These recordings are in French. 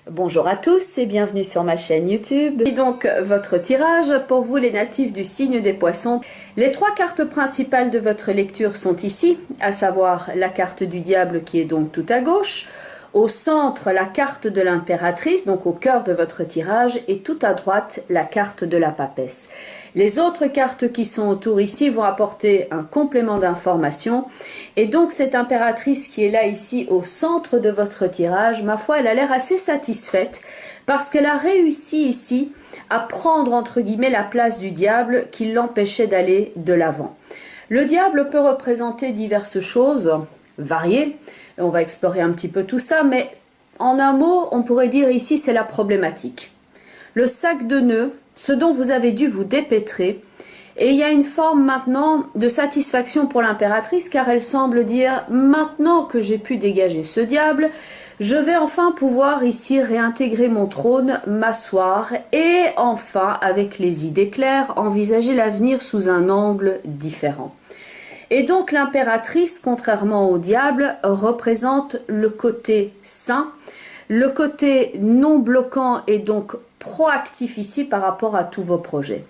Bonjour à tous et bienvenue sur ma chaîne YouTube. Et donc votre tirage pour vous les natifs du signe des poissons. Les trois cartes principales de votre lecture sont ici, à savoir la carte du diable qui est donc tout à gauche, au centre la carte de l'impératrice, donc au cœur de votre tirage, et tout à droite la carte de la papesse. Les autres cartes qui sont autour ici vont apporter un complément d'information. Et donc cette impératrice qui est là ici au centre de votre tirage, ma foi, elle a l'air assez satisfaite parce qu'elle a réussi ici à prendre entre guillemets la place du diable qui l'empêchait d'aller de l'avant. Le diable peut représenter diverses choses variées. On va explorer un petit peu tout ça, mais en un mot, on pourrait dire ici c'est la problématique. Le sac de nœuds, ce dont vous avez dû vous dépêtrer, et il y a une forme maintenant de satisfaction pour l'impératrice car elle semble dire maintenant que j'ai pu dégager ce diable, je vais enfin pouvoir ici réintégrer mon trône, m'asseoir et enfin avec les idées claires envisager l'avenir sous un angle différent. Et donc l'impératrice, contrairement au diable, représente le côté sain, le côté non bloquant et donc proactif ici par rapport à tous vos projets.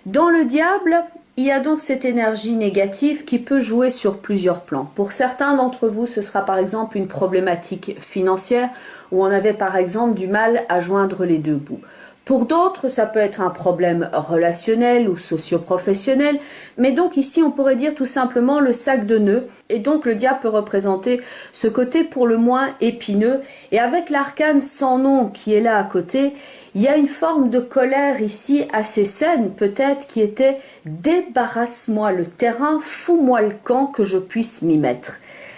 Dans le diable, il y a donc cette énergie négative qui peut jouer sur plusieurs plans. Pour certains d'entre vous, ce sera par exemple une problématique financière où on avait par exemple du mal à joindre les deux bouts. Pour d'autres, ça peut être un problème relationnel ou socio-professionnel, mais donc ici on pourrait dire tout simplement le sac de nœuds, et donc le diable peut représenter ce côté pour le moins épineux, et avec l'arcane sans nom qui est là à côté, il y a une forme de colère ici assez saine peut-être qui était « débarrasse-moi le terrain, fous-moi le camp que je puisse m'y mettre ».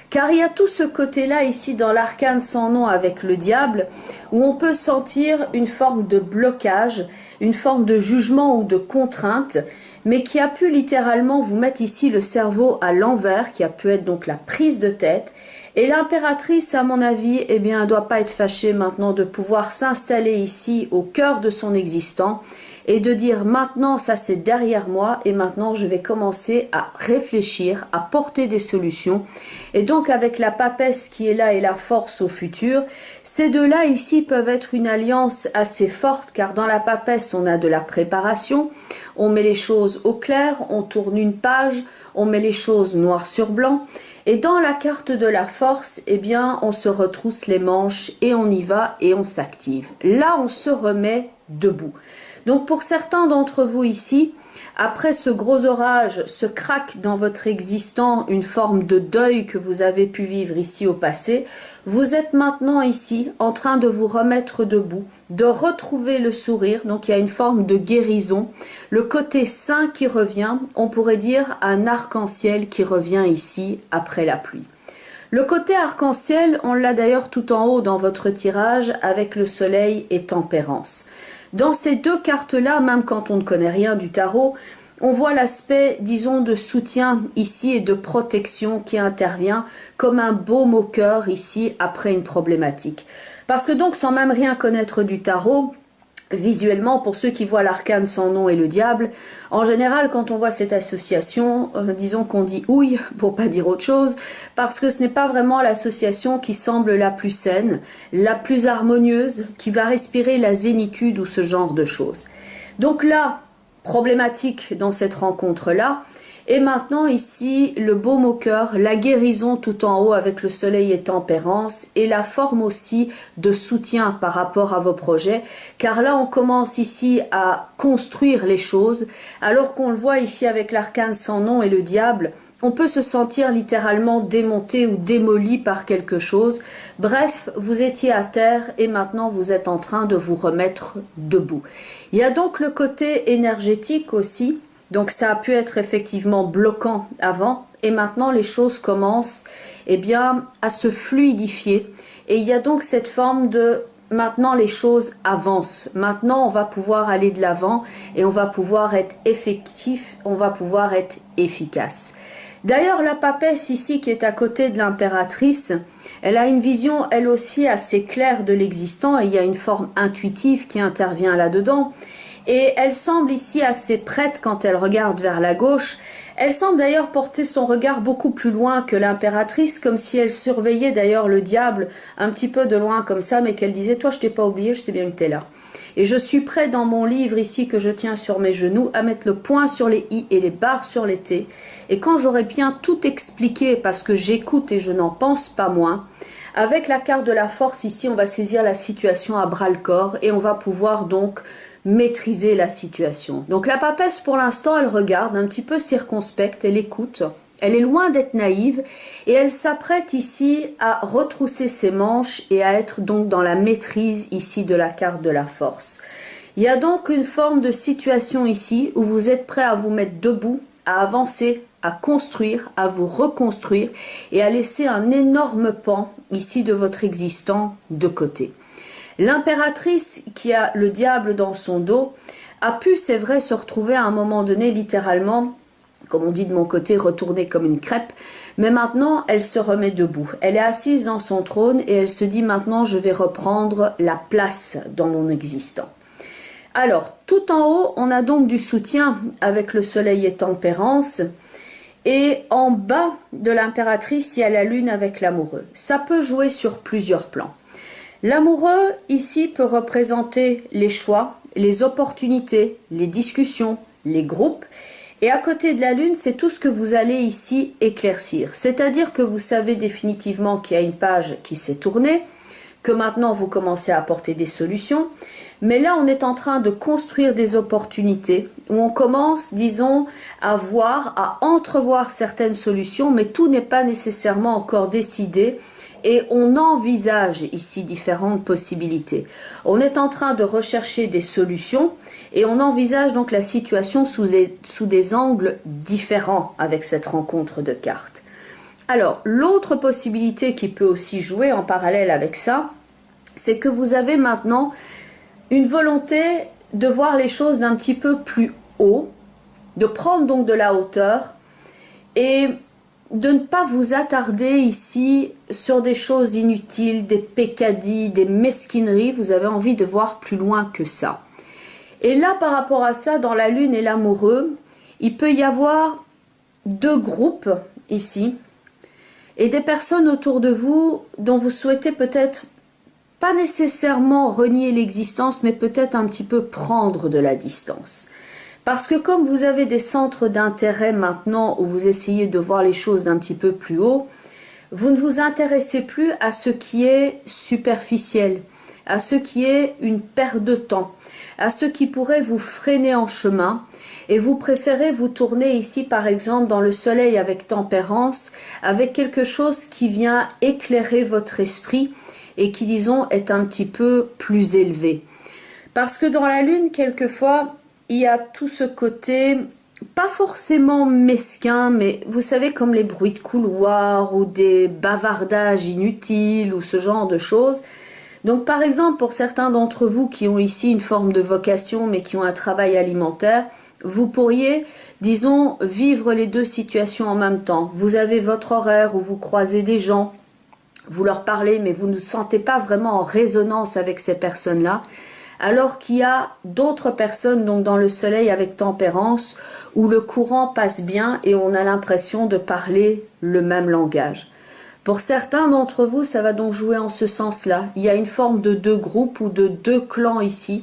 Car il y a tout ce côté-là ici dans l'arcane sans nom avec le diable, où on peut sentir une forme de blocage, une forme de jugement ou de contrainte, mais qui a pu littéralement vous mettre ici le cerveau à l'envers, qui a pu être donc la prise de tête. Et l'impératrice, à mon avis, eh bien, elle ne doit pas être fâchée maintenant de pouvoir s'installer ici au cœur de son existant et de dire maintenant ça c'est derrière moi et maintenant je vais commencer à réfléchir, à porter des solutions. Et donc avec la papesse qui est là et la force au futur, ces deux-là ici peuvent être une alliance assez forte car dans la papesse on a de la préparation, on met les choses au clair, on tourne une page, on met les choses noir sur blanc. Et dans la carte de la force, eh bien, on se retrousse les manches et on y va et on s'active. Là, on se remet debout. Donc, pour certains d'entre vous ici, après ce gros orage, ce crack dans votre existant, une forme de deuil que vous avez pu vivre ici au passé, vous êtes maintenant ici en train de vous remettre debout, de retrouver le sourire, donc il y a une forme de guérison, le côté sain qui revient, on pourrait dire un arc-en-ciel qui revient ici après la pluie. Le côté arc-en-ciel, on l'a d'ailleurs tout en haut dans votre tirage avec le soleil et tempérance. Dans ces deux cartes-là, même quand on ne connaît rien du tarot, on voit l'aspect, disons, de soutien ici et de protection qui intervient comme un baume au cœur ici après une problématique. Parce que donc, sans même rien connaître du tarot, visuellement, pour ceux qui voient l'arcane sans nom et le diable, en général, quand on voit cette association, disons qu'on dit ouille, pour pas dire autre chose, parce que ce n'est pas vraiment l'association qui semble la plus saine, la plus harmonieuse, qui va respirer la zénitude ou ce genre de choses. Donc là, problématique dans cette rencontre-là, et maintenant ici, le baume au cœur, la guérison tout en haut avec le soleil et tempérance et la forme aussi de soutien par rapport à vos projets. Car là, on commence ici à construire les choses, alors qu'on le voit ici avec l'arcane sans nom et le diable, on peut se sentir littéralement démonté ou démoli par quelque chose. Bref, vous étiez à terre et maintenant vous êtes en train de vous remettre debout. Il y a donc le côté énergétique aussi. Donc ça a pu être effectivement bloquant avant et maintenant les choses commencent eh bien, à se fluidifier. Et il y a donc cette forme de maintenant les choses avancent. Maintenant on va pouvoir aller de l'avant et on va pouvoir être effectif, on va pouvoir être efficace. D'ailleurs la papesse ici qui est à côté de l'impératrice, elle a une vision elle aussi assez claire de l'existant et il y a une forme intuitive qui intervient là-dedans. Et elle semble ici assez prête quand elle regarde vers la gauche. Elle semble d'ailleurs porter son regard beaucoup plus loin que l'impératrice, comme si elle surveillait d'ailleurs le diable un petit peu de loin comme ça, mais qu'elle disait « Toi, je t'ai pas oublié, je sais bien que tu es là. » Et je suis prêt dans mon livre ici que je tiens sur mes genoux à mettre le point sur les i et les barres sur les t. Et quand j'aurai bien tout expliqué, parce que j'écoute et je n'en pense pas moins, avec la carte de la force ici, on va saisir la situation à bras-le-corps et on va pouvoir donc maîtriser la situation. Donc la papesse pour l'instant elle regarde un petit peu circonspecte, elle écoute, elle est loin d'être naïve et elle s'apprête ici à retrousser ses manches et à être donc dans la maîtrise ici de la carte de la force. Il y a donc une forme de situation ici où vous êtes prêt à vous mettre debout, à avancer, à construire, à vous reconstruire et à laisser un énorme pan ici de votre existant de côté. L'impératrice qui a le diable dans son dos a pu, c'est vrai, se retrouver à un moment donné littéralement, comme on dit de mon côté, retournée comme une crêpe, mais maintenant elle se remet debout. Elle est assise dans son trône et elle se dit maintenant je vais reprendre la place dans mon existant. Alors, tout en haut, on a donc du soutien avec le soleil et tempérance. Et en bas de l'impératrice, il y a la lune avec l'amoureux. Ça peut jouer sur plusieurs plans. L'amoureux, ici, peut représenter les choix, les opportunités, les discussions, les groupes. Et à côté de la lune, c'est tout ce que vous allez ici éclaircir. C'est-à-dire que vous savez définitivement qu'il y a une page qui s'est tournée, que maintenant vous commencez à apporter des solutions. Mais là, on est en train de construire des opportunités où on commence, disons, à voir, à entrevoir certaines solutions, mais tout n'est pas nécessairement encore décidé. Et on envisage ici différentes possibilités. On est en train de rechercher des solutions et on envisage donc la situation sous des angles différents avec cette rencontre de cartes. Alors, l'autre possibilité qui peut aussi jouer en parallèle avec ça, c'est que vous avez maintenant une volonté de voir les choses d'un petit peu plus haut, de prendre donc de la hauteur et de ne pas vous attarder ici sur des choses inutiles, des peccadilles, des mesquineries. Vous avez envie de voir plus loin que ça. Et là, par rapport à ça, dans la lune et l'amoureux, il peut y avoir deux groupes ici et des personnes autour de vous dont vous souhaitez peut-être pas nécessairement renier l'existence, mais peut-être un petit peu prendre de la distance. Parce que comme vous avez des centres d'intérêt maintenant où vous essayez de voir les choses d'un petit peu plus haut, vous ne vous intéressez plus à ce qui est superficiel, à ce qui est une perte de temps, à ce qui pourrait vous freiner en chemin et vous préférez vous tourner ici par exemple dans le soleil avec tempérance, avec quelque chose qui vient éclairer votre esprit et qui disons est un petit peu plus élevé. Parce que dans la lune quelquefois, il y a tout ce côté, pas forcément mesquin, mais vous savez comme les bruits de couloir ou des bavardages inutiles ou ce genre de choses. Donc par exemple pour certains d'entre vous qui ont ici une forme de vocation mais qui ont un travail alimentaire, vous pourriez, disons, vivre les deux situations en même temps. Vous avez votre horaire où vous croisez des gens, vous leur parlez mais vous ne vous sentez pas vraiment en résonance avec ces personnes-là. Alors qu'il y a d'autres personnes donc dans le soleil avec tempérance où le courant passe bien et on a l'impression de parler le même langage. Pour certains d'entre vous, ça va donc jouer en ce sens-là. Il y a une forme de deux groupes ou de deux clans ici.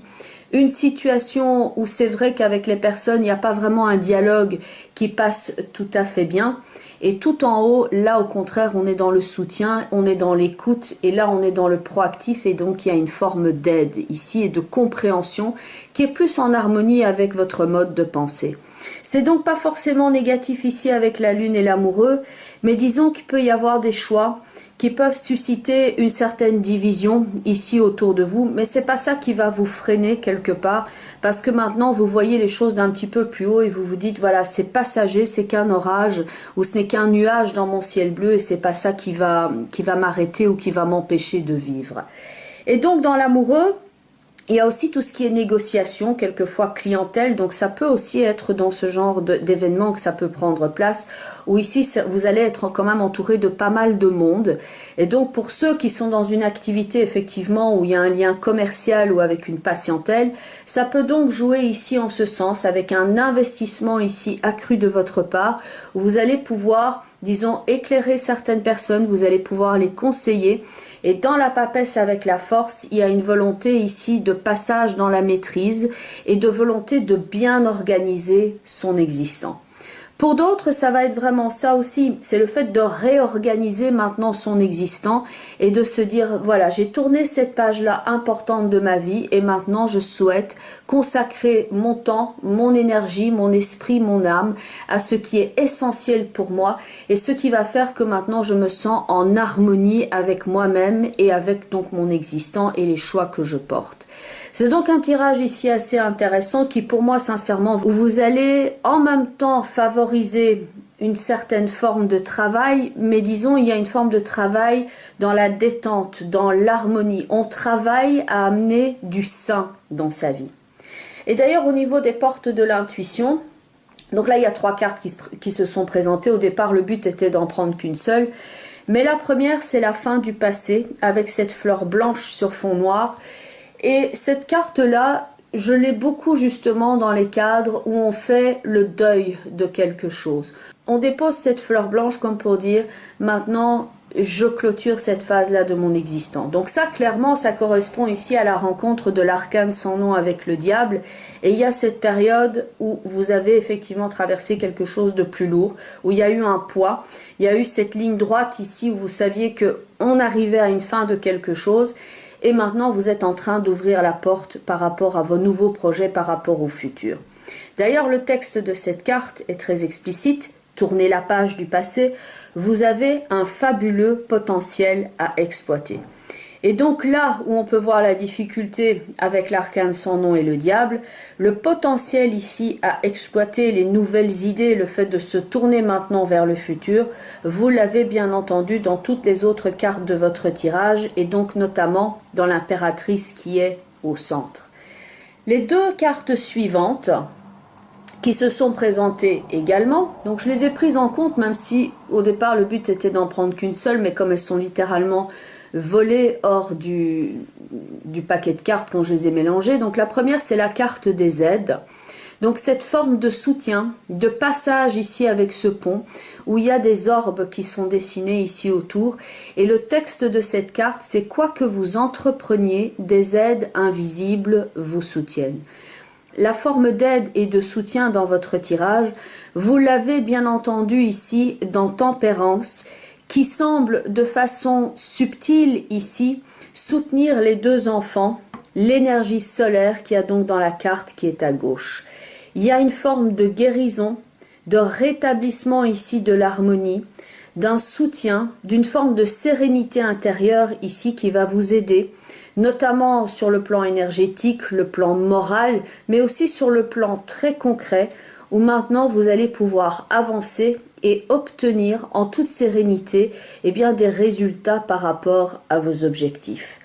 Une situation où c'est vrai qu'avec les personnes, il n'y a pas vraiment un dialogue qui passe tout à fait bien. Et tout en haut, là au contraire, on est dans le soutien, on est dans l'écoute et là on est dans le proactif et donc il y a une forme d'aide ici et de compréhension qui est plus en harmonie avec votre mode de pensée. C'est donc pas forcément négatif ici avec la lune et l'amoureux, mais disons qu'il peut y avoir des choix qui peuvent susciter une certaine division ici autour de vous, mais c'est pas ça qui va vous freiner quelque part, parce que maintenant vous voyez les choses d'un petit peu plus haut et vous vous dites voilà c'est passager, c'est qu'un orage ou ce n'est qu'un nuage dans mon ciel bleu et c'est pas ça qui va m'arrêter ou qui va m'empêcher de vivre. Et donc dans l'amoureux, Il y a aussi tout ce qui est négociation, quelquefois clientèle, donc ça peut aussi être dans ce genre d'événement que ça peut prendre place, où ici vous allez être quand même entouré de pas mal de monde. Et donc pour ceux qui sont dans une activité effectivement où il y a un lien commercial ou avec une patientèle, ça peut donc jouer ici en ce sens, avec un investissement ici accru de votre part, où vous allez pouvoir, disons, éclairer certaines personnes, vous allez pouvoir les conseiller. Et dans la papesse avec la force, il y a une volonté ici de passage dans la maîtrise et de volonté de bien organiser son existant. Pour d'autres, ça va être vraiment ça aussi, c'est le fait de réorganiser maintenant son existant et de se dire, voilà, j'ai tourné cette page-là importante de ma vie et maintenant je souhaite consacrer mon temps, mon énergie, mon esprit, mon âme à ce qui est essentiel pour moi et ce qui va faire que maintenant je me sens en harmonie avec moi-même et avec donc mon existant et les choix que je porte. C'est donc un tirage ici assez intéressant qui pour moi sincèrement, vous allez en même temps favoriser une certaine forme de travail, mais disons il y a une forme de travail dans la détente, dans l'harmonie. On travaille à amener du sain dans sa vie. Et d'ailleurs au niveau des portes de l'intuition, donc là il y a 3 cartes qui se sont présentées. Au départ le but était d'en prendre qu'une seule. Mais la première c'est la fin du passé avec cette fleur blanche sur fond noir. Et cette carte-là, je l'ai beaucoup justement dans les cadres où on fait le deuil de quelque chose. On dépose cette fleur blanche comme pour dire, maintenant je clôture cette phase-là de mon existant. Donc ça, clairement, ça correspond ici à la rencontre de l'arcane sans nom avec le diable. Et il y a cette période où vous avez effectivement traversé quelque chose de plus lourd, où il y a eu un poids, il y a eu cette ligne droite ici où vous saviez qu'on arrivait à une fin de quelque chose. Et maintenant, vous êtes en train d'ouvrir la porte par rapport à vos nouveaux projets, par rapport au futur. D'ailleurs, le texte de cette carte est très explicite. Tournez la page du passé. Vous avez un fabuleux potentiel à exploiter. Et donc là où on peut voir la difficulté avec l'arcane sans nom et le diable, le potentiel ici à exploiter les nouvelles idées, le fait de se tourner maintenant vers le futur, vous l'avez bien entendu dans toutes les autres cartes de votre tirage et donc notamment dans l'impératrice qui est au centre. Les 2 cartes suivantes qui se sont présentées également, donc je les ai prises en compte même si au départ le but était d'en prendre qu'une seule, mais comme elles sont littéralement volées hors du paquet de cartes quand je les ai mélangées. Donc la première c'est la carte des aides, donc cette forme de soutien, de passage ici avec ce pont où il y a des orbes qui sont dessinés ici autour et le texte de cette carte c'est quoi que vous entrepreniez, des aides invisibles vous soutiennent. La forme d'aide et de soutien dans votre tirage, vous l'avez bien entendu ici dans Tempérance, qui semble de façon subtile ici soutenir les 2 enfants, l'énergie solaire qu'il y a donc dans la carte qui est à gauche. Il y a une forme de guérison, de rétablissement ici de l'harmonie, d'un soutien, d'une forme de sérénité intérieure ici qui va vous aider, notamment sur le plan énergétique, le plan moral, mais aussi sur le plan très concret, où maintenant vous allez pouvoir avancer et obtenir en toute sérénité des résultats par rapport à vos objectifs.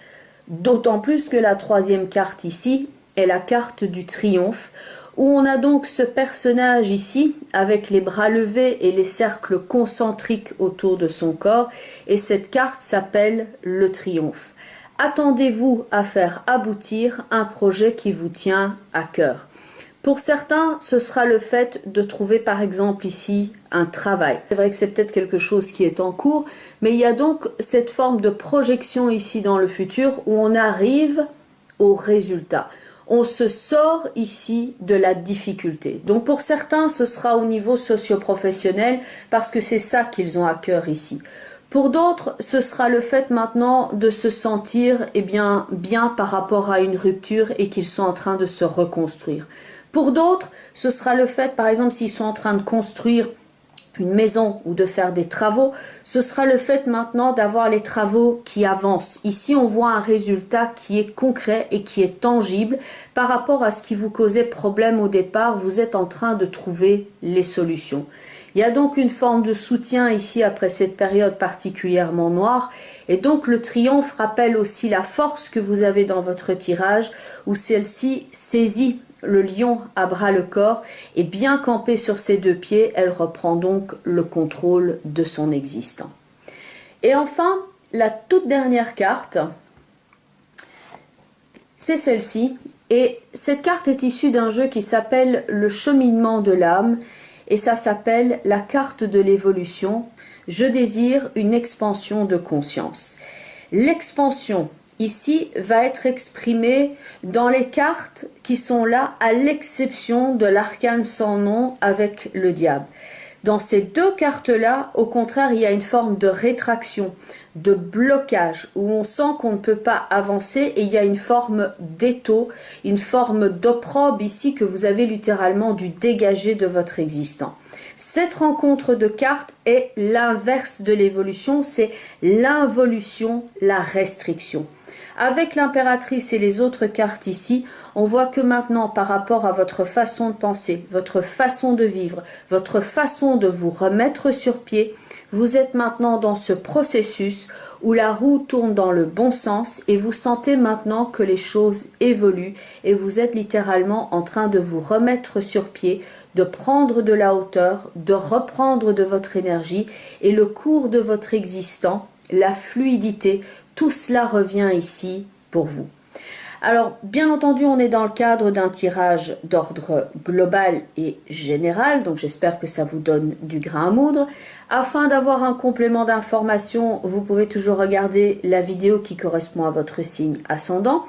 D'autant plus que la 3e carte ici est la carte du triomphe, où on a donc ce personnage ici avec les bras levés et les cercles concentriques autour de son corps, et cette carte s'appelle le triomphe. Attendez-vous à faire aboutir un projet qui vous tient à cœur. Pour certains, ce sera le fait de trouver par exemple ici un travail. C'est vrai que c'est peut-être quelque chose qui est en cours, mais il y a donc cette forme de projection ici dans le futur où on arrive au résultat. On se sort ici de la difficulté. Donc pour certains, ce sera au niveau socio-professionnel parce que c'est ça qu'ils ont à cœur ici. Pour d'autres, ce sera le fait maintenant de se sentir bien par rapport à une rupture et qu'ils sont en train de se reconstruire. Pour d'autres, ce sera le fait, par exemple, s'ils sont en train de construire une maison ou de faire des travaux, ce sera le fait maintenant d'avoir les travaux qui avancent. Ici, on voit un résultat qui est concret et qui est tangible par rapport à ce qui vous causait problème au départ. Vous êtes en train de trouver les solutions. Il y a donc une forme de soutien ici après cette période particulièrement noire. Et donc le triomphe rappelle aussi la force que vous avez dans votre tirage, où celle-ci saisit le lion à bras le corps et bien campée sur ses deux pieds, elle reprend donc le contrôle de son existence. Et enfin, la toute dernière carte, c'est celle-ci. Et cette carte est issue d'un jeu qui s'appelle le cheminement de l'âme. Et ça s'appelle la carte de l'évolution. Je désire une expansion de conscience. L'expansion ici va être exprimée dans les cartes qui sont là, à l'exception de l'arcane sans nom avec le diable. Dans ces deux cartes-là, au contraire, il y a une forme de rétraction, de blocage, où on sent qu'on ne peut pas avancer et il y a une forme d'étau, une forme d'opprobre ici que vous avez littéralement dû dégager de votre existence. Cette rencontre de cartes est l'inverse de l'évolution, c'est l'involution, la restriction. Avec l'impératrice et les autres cartes ici, on voit que maintenant, par rapport à votre façon de penser, votre façon de vivre, votre façon de vous remettre sur pied, vous êtes maintenant dans ce processus où la roue tourne dans le bon sens et vous sentez maintenant que les choses évoluent et vous êtes littéralement en train de vous remettre sur pied, de prendre de la hauteur, de reprendre de votre énergie et le cours de votre existence, la fluidité, tout cela revient ici pour vous. Alors, bien entendu, on est dans le cadre d'un tirage d'ordre global et général, donc j'espère que ça vous donne du grain à moudre. Afin d'avoir un complément d'information, vous pouvez toujours regarder la vidéo qui correspond à votre signe ascendant.